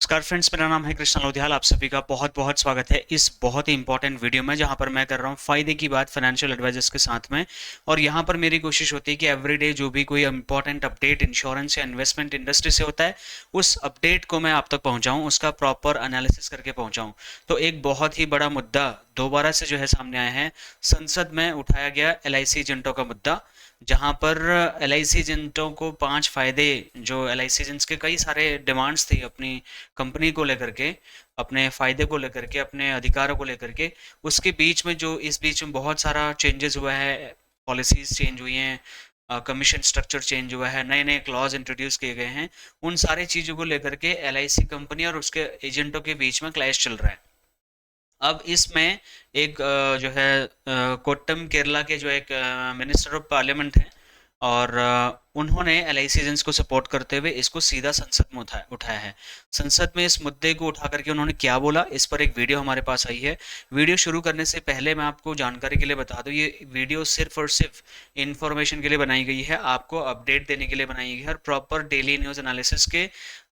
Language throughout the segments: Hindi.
नमस्कार फ्रेंड्स, मेरा नाम है कृष्णा लोधियाल। आप सभी का बहुत बहुत स्वागत है इस बहुत ही इंपॉर्टेंट वीडियो में, जहां पर मैं कर रहा हूं फायदे की बात फाइनेंशियल एडवाइजर्स के साथ में। और यहां पर मेरी कोशिश होती है कि एवरीडे जो भी कोई इंपॉर्टेंट अपडेट इंश्योरेंस या इन्वेस्टमेंट इंडस्ट्री से होता है, उस अपडेट को मैं आप तक पहुंचाऊं, उसका प्रॉपर एनालिसिस करके पहुंचाऊं। तो एक बहुत ही बड़ा मुद्दा दोबारा से जो है सामने आया है। संसद में उठाया गया LIC एजेंटों का मुद्दा, जहां पर LIC एजेंटों को 5 फायदे, जो LIC एजेंट्स के कई सारे डिमांड्स थी अपनी कंपनी को लेकर के, अपने फायदे को लेकर के, अपने अधिकारों को लेकर के, उसके बीच में जो इस बीच में बहुत सारा चेंजेस हुआ है, पॉलिसीज चेंज हुई हैं, कमीशन स्ट्रक्चर चेंज हुआ है, नए नए क्लॉज इंट्रोड्यूस किए गए हैं। उन सारी चीज़ों को लेकर के LIC कंपनी और उसके एजेंटों के बीच में क्लैश चल रहा है। अब इसमें एक जो है कोट्टम केरला के जो एक मिनिस्टर ऑफ पार्लियामेंट हैं, और उन्होंने LIC एजेंट्स को सपोर्ट करते हुए इसको सीधा संसद में उठाया है। संसद में इस मुद्दे को उठा करके उन्होंने क्या बोला, इस पर एक वीडियो हमारे पास आई है। वीडियो शुरू करने से पहले मैं आपको जानकारी के लिए बता दूं, ये वीडियो सिर्फ और सिर्फ इंफॉर्मेशन के लिए बनाई गई है, आपको अपडेट देने के लिए बनाई गई है, और प्रॉपर डेली न्यूज़ एनालिसिस के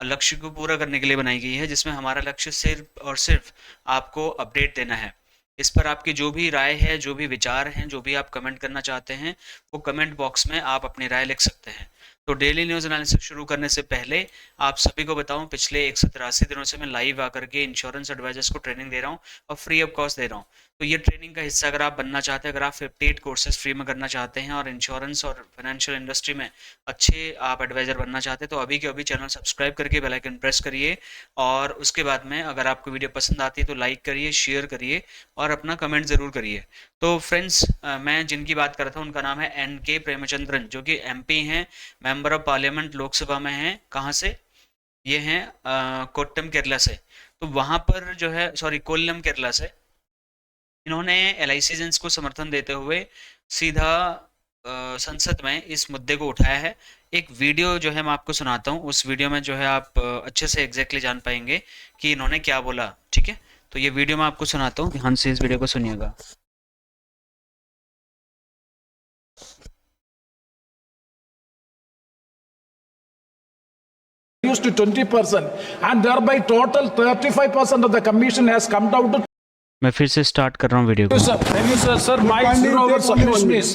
लक्ष्य को पूरा करने के लिए बनाई गई है, जिसमें हमारा लक्ष्य सिर्फ और सिर्फ आपको अपडेट देना है। इस पर आपकी जो भी राय है, जो भी विचार हैं, जो भी आप कमेंट करना चाहते हैं, वो कमेंट बॉक्स में आप अपनी राय लिख सकते हैं। तो डेली न्यूज़ एनालिसिस शुरू करने से पहले आप सभी को बताऊं, पिछले 183 दिनों से मैं लाइव आकर के इंश्योरेंस एडवाइजर्स को ट्रेनिंग दे रहा हूं और फ्री ऑफ कॉस्ट दे रहा हूं। तो ये ट्रेनिंग का हिस्सा अगर आप बनना चाहते हैं, अगर आप 58 कोर्सेज फ्री में करना चाहते हैं और इंश्योरेंस और फाइनेंशियल इंडस्ट्री में अच्छे आप एडवाइजर बनना चाहते हैं, तो अभी के अभी चैनल सब्सक्राइब करके बेल आइकन प्रेस करिए। और उसके बाद में अगर आपको वीडियो पसंद आती है तो लाइक करिए, शेयर करिए और अपना कमेंट ज़रूर करिए। तो फ्रेंड्स, मैं जिनकी बात कर रहा था उनका नाम है NK प्रेमचंद्रन, जो कि MP हैं, मेंबर ऑफ पार्लियामेंट, लोकसभा में हैं। कहाँ से? ये हैं कोट्टम केरला से। तो वहाँ पर जो है, सॉरी, कोल्लम केरला से, इन्होंने LIC एजेंट्स को समर्थन देते हुए सीधा संसद में इस मुद्दे को उठाया है। एक वीडियो जो है मैं आपको सुनाता हूँ, उस वीडियो में जो है आप अच्छे से एग्जैक्टली जान पाएंगे कि इन्होंने क्या बोला। ठीक है, तो ये वीडियो मैं आपको सुनाता हूँ, ध्यान से इस वीडियो को सुनिएगा। reduced to 20%, and thereby total 35% of the commission has come down to. मैं फिर से स्टार्ट कर रहा हूँ वीडियो को। Sir, my zero-hour submission is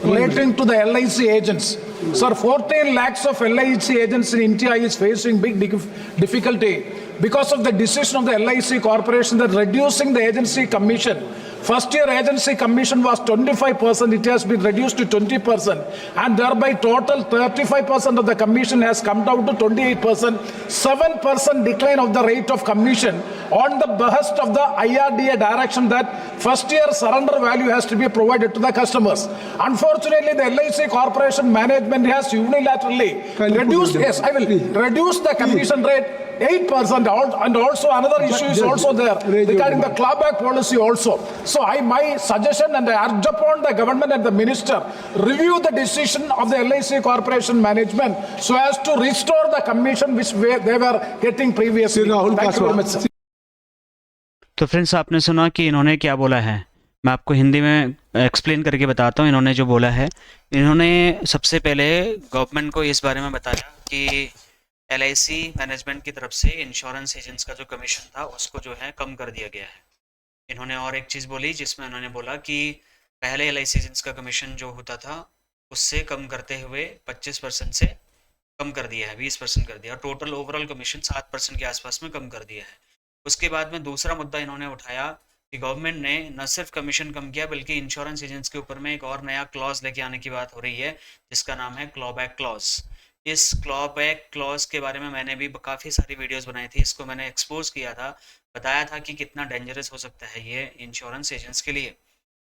relating to the LIC agents. Sir, 14 lakhs of LIC agents in India is facing big difficulty because of the decision of the LIC corporation that reducing the agency commission. First year agency commission was 25%, it has been reduced to 20%, and thereby total 35% of the commission has come down to 28%, 7% decline of the rate of commission on the behest of the IRDA direction that first year surrender value has to be provided to the customers. Unfortunately, the LIC corporation management has unilaterally reduced, yes, I will reduce the commission rate 8%, and also another issue is also there regarding the clawback policy also. So my suggestion, and I urge upon the government and the minister, review the decision of the LIC corporation management so as to restore the commission which they were getting previously. Thank you very much, sir. तो फ्रेंड्स, आपने सुना कि इन्होंने क्या बोला है। मैं आपको हिंदी में एक्सप्लेन करके बताता हूँ इन्होंने जो बोला है। इन्होंने सबसे पहले गवर्नमेंट को इस बारे में बताया कि LIC मैनेजमेंट की तरफ से इंश्योरेंस एजेंट्स का जो कमीशन था उसको जो है कम कर दिया गया है। इन्होंने और एक चीज़ बोली, जिसमें उन्होंने बोला कि पहले LIC एजेंट्स का कमीशन जो होता था उससे कम करते हुए 25% से कम कर दिया है, 20% कर दिया, और टोटल ओवरऑल कमीशन 7% के आसपास में कम कर दिया है। उसके बाद में दूसरा मुद्दा इन्होंने उठाया कि गवर्नमेंट ने न सिर्फ कमीशन कम किया, बल्कि इंश्योरेंस एजेंट्स के ऊपर में एक और नया क्लॉज लेके आने की बात हो रही है, जिसका नाम है क्लॉबैक क्लॉज। इस क्लॉबैक क्लॉज के बारे में मैंने भी काफ़ी सारी वीडियोस बनाई थी, इसको मैंने एक्सपोज किया था, बताया था कि कितना डेंजरस हो सकता है ये इंश्योरेंस एजेंट्स के लिए।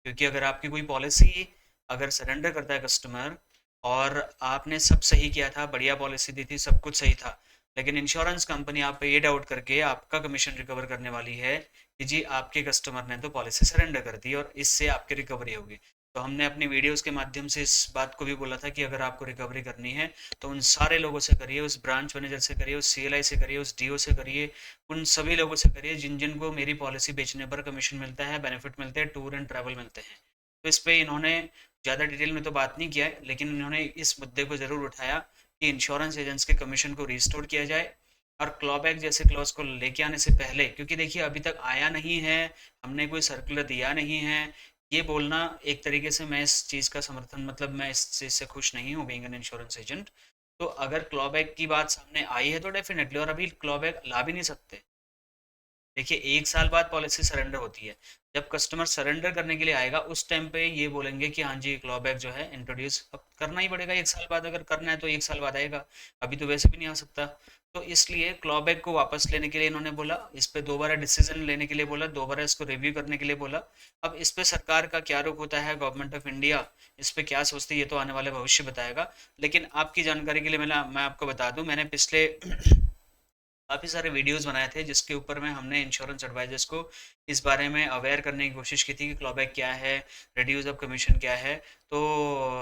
क्योंकि अगर आपकी कोई पॉलिसी अगर सरेंडर करता है कस्टमर, और आपने सब सही किया था, बढ़िया पॉलिसी दी थी, सब कुछ सही था, लेकिन इंश्योरेंस कंपनी आप पे ये डाउट करके आपका कमीशन रिकवर करने वाली है कि जी आपके कस्टमर ने तो पॉलिसी सरेंडर कर दी और इससे आपकी रिकवरी होगी। तो हमने अपनी वीडियोस के माध्यम से इस बात को भी बोला था कि अगर आपको रिकवरी करनी है तो उन सारे लोगों से करिए, उस ब्रांच मैनेजर से करिए, उस CLI से करिए, उस DO से करिए, उन सभी लोगों से करिए जिन जिन को मेरी पॉलिसी बेचने पर कमीशन मिलता है, बेनिफिट मिलते हैं, टूर एंड ट्रैवल मिलते हैं। तो इस पर इन्होंने ज़्यादा डिटेल में तो बात नहीं किया है, लेकिन इन्होंने इस मुद्दे को ज़रूर उठाया कि इंश्योरेंस एजेंट्स के कमीशन को रिस्टोर किया जाए और क्लॉबैक जैसे क्लॉज को लेके आने से पहले, क्योंकि देखिए अभी तक आया नहीं है, हमने कोई सर्कुलर दिया नहीं है, ये बोलना एक तरीके से मैं इस चीज़ का समर्थन, मतलब मैं इस चीज़ से खुश नहीं हूँ बीइंग एन इंश्योरेंस एजेंट। तो अगर क्लॉबैक की बात सामने आई है तो डेफिनेटली, और अभी क्लॉबैक ला भी नहीं सकते। देखिए 1 साल बाद पॉलिसी सरेंडर होती है। जब कस्टमर सरेंडर करने के लिए आएगा उस टाइम पे ये बोलेंगे कि हाँ जी क्लॉबैक जो है इंट्रोड्यूस अब करना ही पड़ेगा 1 साल बाद, अगर करना है तो 1 साल बाद आएगा, अभी तो वैसे भी नहीं आ सकता। तो इसलिए क्लॉबैक को वापस लेने के लिए इन्होंने बोला, इस पे दोबारा डिसीजन लेने के लिए बोला, दोबारा इसको रिव्यू करने के लिए बोला। अब इस पे सरकार का क्या रुख होता है, गवर्नमेंट ऑफ इंडिया इस पे क्या सोचती है, ये तो आने वाले भविष्य बताएगा। लेकिन आपकी जानकारी के लिए मैं आपको बता दूं, मैंने पिछले काफ़ी सारे वीडियोस बनाए थे जिसके ऊपर में हमने इंश्योरेंस एडवाइजर्स को इस बारे में अवेयर करने की कोशिश की थी कि क्लॉबैक क्या है, रिड्यूस ऑफ कमीशन क्या है। तो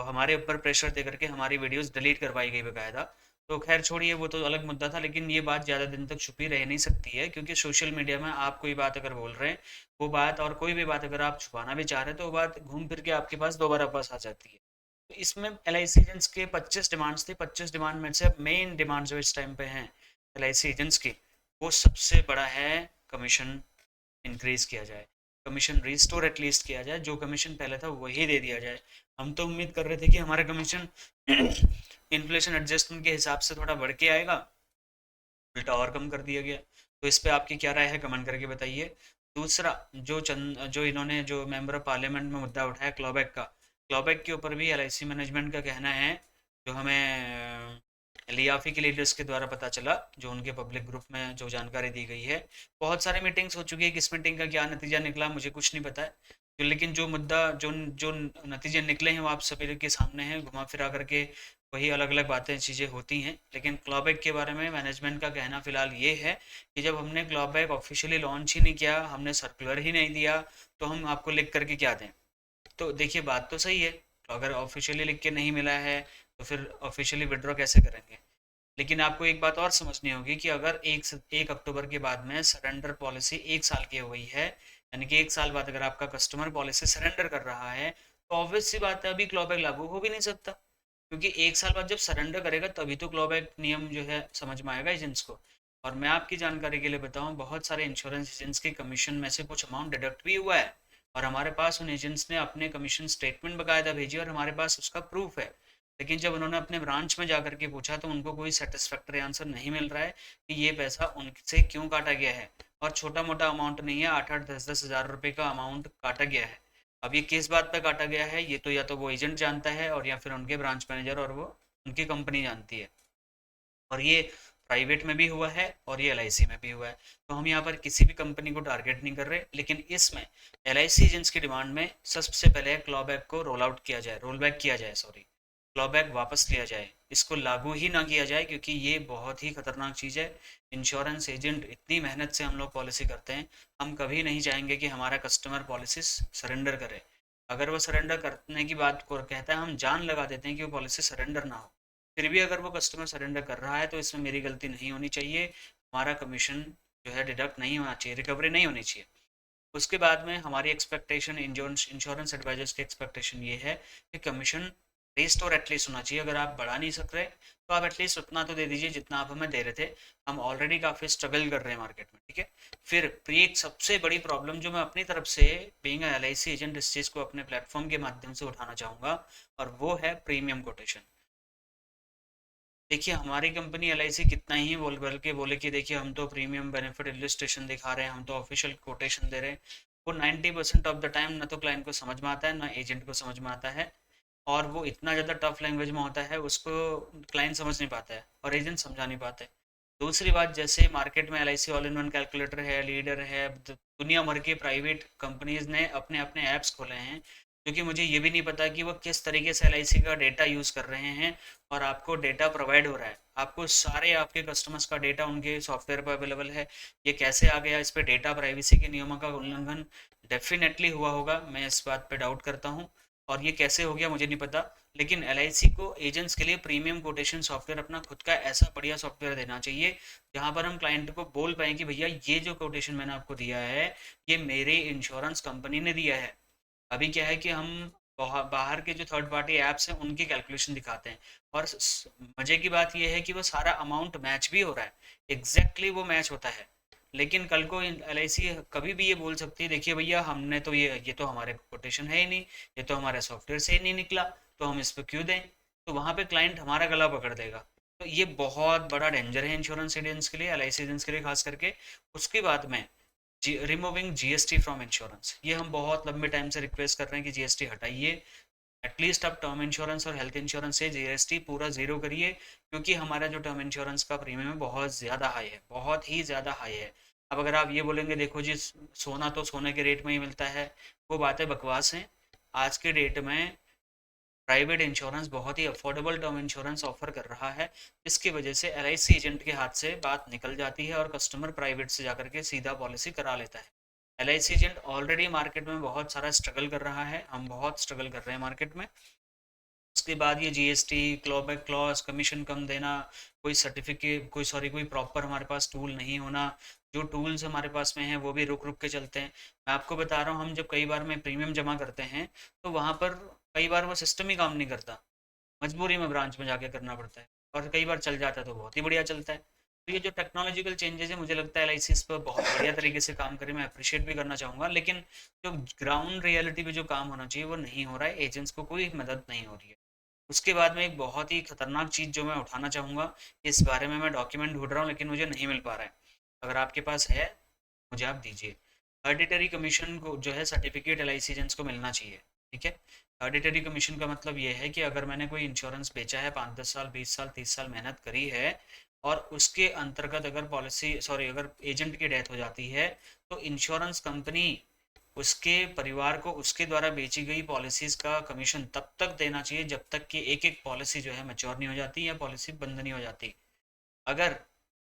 हमारे ऊपर प्रेशर दे करके हमारी वीडियोस डिलीट करवाई गई बकायदा। तो खैर छोड़िए, वो तो अलग मुद्दा था, लेकिन ये बात ज़्यादा दिन तक छुपी रह नहीं सकती है, क्योंकि सोशल मीडिया में आप कोई बात अगर बोल रहे हैं, वो बात और कोई भी बात अगर आप छुपाना भी चाह रहे हैं तो वो बात घूम फिर के आपके पास दोबारा वापस आ जाती है। तो इसमें एल आई सी एजेंट्स के 25 डिमांड्स थी, 25 डिमांड में से मेन डिमांड जो इस टाइम पे हैं एल आई सी एजेंट्स की, वो सबसे बड़ा है कमीशन इंक्रीज किया जाए, कमीशन रिस्टोर एटलीस्ट किया जाए, जो कमीशन पहले था वही दे दिया जाए। हम तो उम्मीद कर रहे थे कि हमारा कमीशन इन्फ्लेशन एडजस्टमेंट के हिसाब से थोड़ा बढ़ के आएगा, उल्टा और कम कर दिया गया। तो इस पे आपकी क्या राय है, कमेंट करके बताइए। दूसरा, जो इन्होंने जो मेंबर ऑफ पार्लियामेंट में मुद्दा उठाया क्लॉबैक का, क्लॉबैक के ऊपर भी एलआईसी मैनेजमेंट का कहना है, जो हमें लियाफी के लीडर्स के द्वारा पता चला, जो उनके पब्लिक ग्रुप में जो जानकारी दी गई है, बहुत सारी मीटिंग्स हो चुकी है, किस मीटिंग का क्या नतीजा निकला मुझे कुछ नहीं पता है। लेकिन जो मुद्दा जो जो नतीजे निकले हैं वो आप सभी के सामने हैं, घुमा फिरा करके वही अलग अलग बातें चीज़ें होती हैं। लेकिन क्लॉबैक के बारे में मैनेजमेंट का कहना फिलहाल ये है कि जब हमने क्लॉबैक ऑफिशियली लॉन्च ही नहीं किया, हमने सर्कुलर ही नहीं दिया, तो हम आपको लिख करके क्या दें। तो देखिए बात तो सही है, तो अगर ऑफिशियली लिख के नहीं मिला है तो फिर ऑफिशियली विड्रॉ कैसे करेंगे। लेकिन आपको एक बात और समझनी होगी कि अगर 1 अक्टूबर के बाद में सरेंडर पॉलिसी 1 साल की हो गई है, यानी कि 1 साल बाद अगर आपका कस्टमर पॉलिसी सरेंडर कर रहा है, तो ऑब्वियस सी बात है अभी क्लॉबैक लागू हो भी नहीं सकता, क्योंकि 1 साल बाद जब सरेंडर करेगा तभी तो क्लॉबैक नियम जो है समझ में आएगा एजेंट्स को। और मैं आपकी जानकारी के लिए बताऊं, बहुत सारे इंश्योरेंस एजेंट्स के कमीशन में से कुछ अमाउंट डिडक्ट भी हुआ है, और हमारे पास उन एजेंट्स ने अपने कमीशन स्टेटमेंट बकायदा भेजी और हमारे पास उसका प्रूफ है। लेकिन जब उन्होंने अपने ब्रांच में जा करके पूछा तो उनको कोई सेटिस्फैक्टरी आंसर नहीं मिल रहा है कि ये पैसा उनसे क्यों काटा गया है। और छोटा मोटा अमाउंट नहीं है, 8-8 10-10 हज़ार रुपये का अमाउंट काटा गया है। अब ये किस बात पर काटा गया है, ये तो या तो वो एजेंट जानता है और या फिर उनके ब्रांच मैनेजर और वो उनकी कंपनी जानती है। और ये प्राइवेट में भी हुआ है और ये एलआईसी में भी हुआ है। तो हम यहाँ पर किसी भी कंपनी को टारगेट नहीं कर रहे, लेकिन इसमें एलआईसी एजेंट्स की डिमांड में सबसे पहले क्लॉबैक को रोल आउट किया जाए, रोल बैक किया जाए, सॉरी, क्लॉबैक वापस लिया जाए, इसको लागू ही ना किया जाए, क्योंकि ये बहुत ही खतरनाक चीज़ है। इंश्योरेंस एजेंट इतनी मेहनत से हम लोग पॉलिसी करते हैं, हम कभी नहीं चाहेंगे कि हमारा कस्टमर पॉलिसी सरेंडर करे। अगर वो सरेंडर करने की बात को कहता है, हम जान लगा देते हैं कि वो पॉलिसी सरेंडर ना हो, फिर भी अगर वो कस्टमर सरेंडर कर रहा है तो इसमें मेरी गलती नहीं होनी चाहिए, हमारा कमीशन जो है डिडक्ट नहीं होना चाहिए, रिकवरी नहीं होनी चाहिए। उसके बाद में हमारी एक्सपेक्टेशन, इंश्योरेंस एडवाइजर्स की एक्सपेक्टेशन ये है कि कमीशन रिस्टोर एटलीस्ट होना चाहिए। अगर आप बढ़ा नहीं सक रहे तो आप एटलीस्ट उतना तो दे दीजिए जितना आप हमें दे रहे थे, हम ऑलरेडी काफ़ी स्ट्रगल कर रहे हैं मार्केट में, ठीक है। फिर एक सबसे बड़ी प्रॉब्लम जो मैं अपनी तरफ से being L I C agent इस चीज़ को अपने प्लेटफॉर्म के माध्यम से उठाना चाहूँगा, और वो है प्रीमियम कोटेशन। देखिए हमारी कंपनी एलआईसी कितना ही बोल बोल के बोले कि देखिए हम तो प्रीमियम बेनिफिट इलस्ट्रेशन दिखा रहे हैं, हम तो ऑफिशियल कोटेशन दे रहे हैं, वो 90% ऑफ द टाइम ना तो क्लाइंट को समझ में आता है ना एजेंट को समझ में आता है, और वो इतना ज़्यादा टफ लैंग्वेज में होता है उसको क्लाइंट समझ नहीं पाता है और एजेंट समझा नहीं पाते। दूसरी बात, जैसे मार्केट में LIC all in one calculator है, लीडर है, दुनिया भर के प्राइवेट कंपनीज ने अपने अपने ऐप्स खोले हैं, क्योंकि मुझे ये भी नहीं पता कि वो किस तरीके से एलआईसी का डेटा यूज़ कर रहे हैं, और आपको डेटा प्रोवाइड हो रहा है, आपको सारे आपके कस्टमर्स का डेटा उनके सॉफ्टवेयर पर अवेलेबल है, ये कैसे आ गया, इस पर डेटा प्राइवेसी के नियमों का उल्लंघन डेफिनेटली हुआ होगा, मैं इस बात पे डाउट करता हूँ। और ये कैसे हो गया मुझे नहीं पता, लेकिन एलआईसी को एजेंट्स के लिए प्रीमियम कोटेशन सॉफ्टवेयर अपना खुद का ऐसा बढ़िया सॉफ्टवेयर देना चाहिए जहां पर हम क्लाइंट को बोल पाएँ कि भैया ये जो कोटेशन मैंने आपको दिया है ये मेरे इंश्योरेंस कंपनी ने दिया है। अभी क्या है कि हम बाहर के जो थर्ड पार्टी ऐप्स हैं उनकी कैलकुलेशन दिखाते हैं। और मजे की बात यह है कि वो सारा अमाउंट मैच भी हो रहा है, एग्जैक्टली वो मैच होता है। लेकिन कल को LIC कभी भी ये बोल सकती है, देखिए भैया हमने तो ये तो हमारे कोटेशन है ही नहीं, ये तो हमारे सॉफ्टवेयर से ही नहीं निकला, तो हम इस पर क्यों दें। तो वहाँ पे क्लाइंट हमारा गला पकड़ देगा। तो ये बहुत बड़ा डेंजर है इंश्योरेंस एजेंट्स के लिए, LIC एजेंट्स के लिए खास करके। उसके बाद में रिमूविंग GST फ्रॉम इंश्योरेंस, ये हम बहुत लंबे टाइम से रिक्वेस्ट कर रहे हैं कि GST हटाइए। एटलीस्ट आप टर्म इंश्योरेंस और हेल्थ इंश्योरेंस से GST पूरा जीरो करिए, क्योंकि हमारा जो टर्म इंश्योरेंस का प्रीमियम है बहुत ज़्यादा हाई है, बहुत ही ज़्यादा हाई है। अब अगर आप ये बोलेंगे देखो जी सोना तो सोने के रेट में ही मिलता है, वो बातें बकवास हैं। आज के डेट में प्राइवेट इंश्योरेंस बहुत ही अफोर्डेबल टर्म इंश्योरेंस ऑफर कर रहा है, जिसकी वजह से LIC एजेंट के हाथ से बात निकल जाती है और कस्टमर प्राइवेट से जाकर के सीधा पॉलिसी करा लेता है। LIC एजेंट ऑलरेडी मार्केट में बहुत सारा स्ट्रगल कर रहा है, हम बहुत स्ट्रगल कर रहे हैं मार्केट में। उसके बाद ये GST क्लॉबैक क्लॉज, कमीशन कम देना, कोई सर्टिफिकेट कोई प्रॉपर हमारे पास टूल नहीं होना, जो टूल्स हमारे पास में हैं वो भी रुक रुक के चलते हैं। मैं आपको बता रहा हूँ, हम जब कई बार में प्रीमियम जमा करते हैं तो वहाँ पर कई बार वो सिस्टम ही काम नहीं करता, मजबूरी में ब्रांच में जाके करना पड़ता है, और कई बार चल जाता है तो बहुत ही बढ़िया चलता है। तो ये जो टेक्नोलॉजिकल चेंजेस है, मुझे लगता है LIC इस पर बहुत बढ़िया तरीके से काम करे, मैं अप्रिशिएट भी करना चाहूँगा। लेकिन जो ग्राउंड रियलिटी पे जो काम होना चाहिए वो नहीं हो रहा है, एजेंट्स को कोई मदद नहीं हो रही है। उसके बाद में एक बहुत ही खतरनाक चीज़ जो मैं उठाना चाहूँगा, इस बारे में मैं डॉक्यूमेंट ढूंढ रहा हूँ लेकिन मुझे नहीं मिल पा रहा है। अगर आपके पास है मुझे आप दीजिए। हेरिडिटरी कमीशन को जो है सर्टिफिकेट LIC एजेंट्स को मिलना चाहिए, ठीक है। हेरिडिटरी कमीशन का मतलब ये है कि अगर मैंने कोई इंश्योरेंस बेचा है, 5-10 साल 20 साल 30 साल मेहनत करी है, और उसके अंतर्गत अगर एजेंट की डेथ हो जाती है, तो इंश्योरेंस कंपनी उसके परिवार को उसके द्वारा बेची गई पॉलिसीज का कमीशन तब तक देना चाहिए जब तक कि एक एक पॉलिसी जो है मैच्योर नहीं हो जाती या पॉलिसी बंद नहीं हो जाती। अगर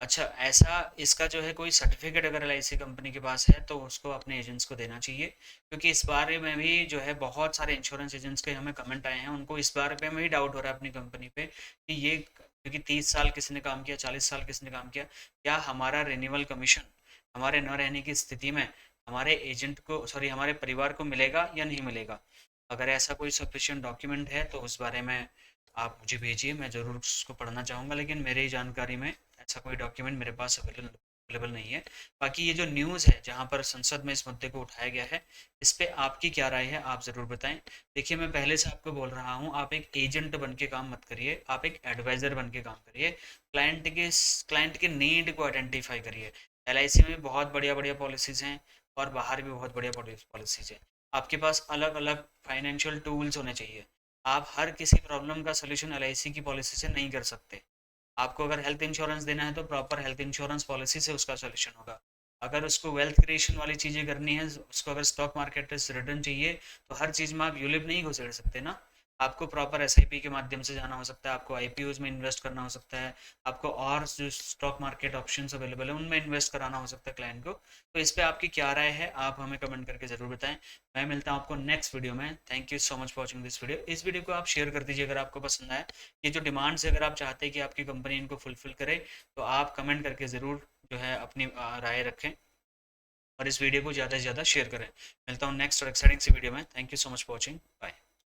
अच्छा ऐसा इसका जो है कोई सर्टिफिकेट अगर LIC कंपनी के पास है, तो उसको अपने एजेंट्स को देना चाहिए, क्योंकि इस बारे में भी जो है बहुत सारे इंश्योरेंस एजेंट्स के हमें कमेंट आए हैं, उनको इस बारे में भी डाउट हो रहा है अपनी कंपनी पे कि ये, क्योंकि 30 साल किसी ने काम किया, 40 साल किसी ने काम किया, क्या हमारा रिन्यूअल कमीशन हमारे न रहने की स्थिति में हमारे परिवार को मिलेगा या नहीं मिलेगा। अगर ऐसा कोई सफिशिएंट डॉक्यूमेंट है तो उस बारे में आप मुझे भेजिए, मैं ज़रूर उसको पढ़ना चाहूँगा, लेकिन मेरी जानकारी में ऐसा कोई डॉक्यूमेंट मेरे पास अवेलेबल नहीं है। बाकी ये जो न्यूज़ है जहाँ पर संसद में इस मुद्दे को उठाया गया है, इस पे आपकी क्या राय है आप ज़रूर बताएं। देखिए मैं पहले से आपको बोल रहा हूँ, आप एक एजेंट बन के काम मत करिए, आप एक एडवाइज़र बन के काम करिए। क्लाइंट के नीड को आइडेंटिफाई करिए। LIC में बहुत बढ़िया बढ़िया पॉलिसीज़ हैं और बाहर भी बहुत बढ़िया पॉलिसीज़ हैं। आपके पास अलग अलग फाइनेंशियल टूल्स होने चाहिए। आप हर किसी प्रॉब्लम का सोल्यूशन LIC की पॉलिसी से नहीं कर सकते। आपको अगर हेल्थ इंश्योरेंस देना है तो प्रॉपर हेल्थ इंश्योरेंस पॉलिसी से उसका सोल्यूशन होगा। अगर उसको वेल्थ क्रिएशन वाली चीज़ें करनी है, उसको अगर स्टॉक मार्केट से रिटर्न चाहिए, तो हर चीज़ में आप यूलिप नहीं घुसेड़ सकते ना। आपको प्रॉपर SIP के माध्यम से जाना हो सकता है, आपको IPOs में इन्वेस्ट करना हो सकता है, आपको और जो स्टॉक मार्केट ऑप्शंस अवेलेबल है उनमें इन्वेस्ट कराना हो सकता है क्लाइंट को। तो इस पर आपकी क्या राय है आप हमें कमेंट करके ज़रूर बताएं। मैं मिलता हूँ आपको नेक्स्ट वीडियो में। Thank you so much for watching this video. इस वीडियो को आप शेयर कर दीजिए अगर आपको पसंद आया। ये जो डिमांड्स है अगर आप चाहते हैं कि आपकी कंपनी इनको फुलफिल करे, तो आप कमेंट करके ज़रूर जो है अपनी राय रखें और इस वीडियो को ज़्यादा से ज़्यादा शेयर करें। मिलता हूँ नेक्स्ट और एक्साइटिंग सी वीडियो में। Thank you so much for watching, bye.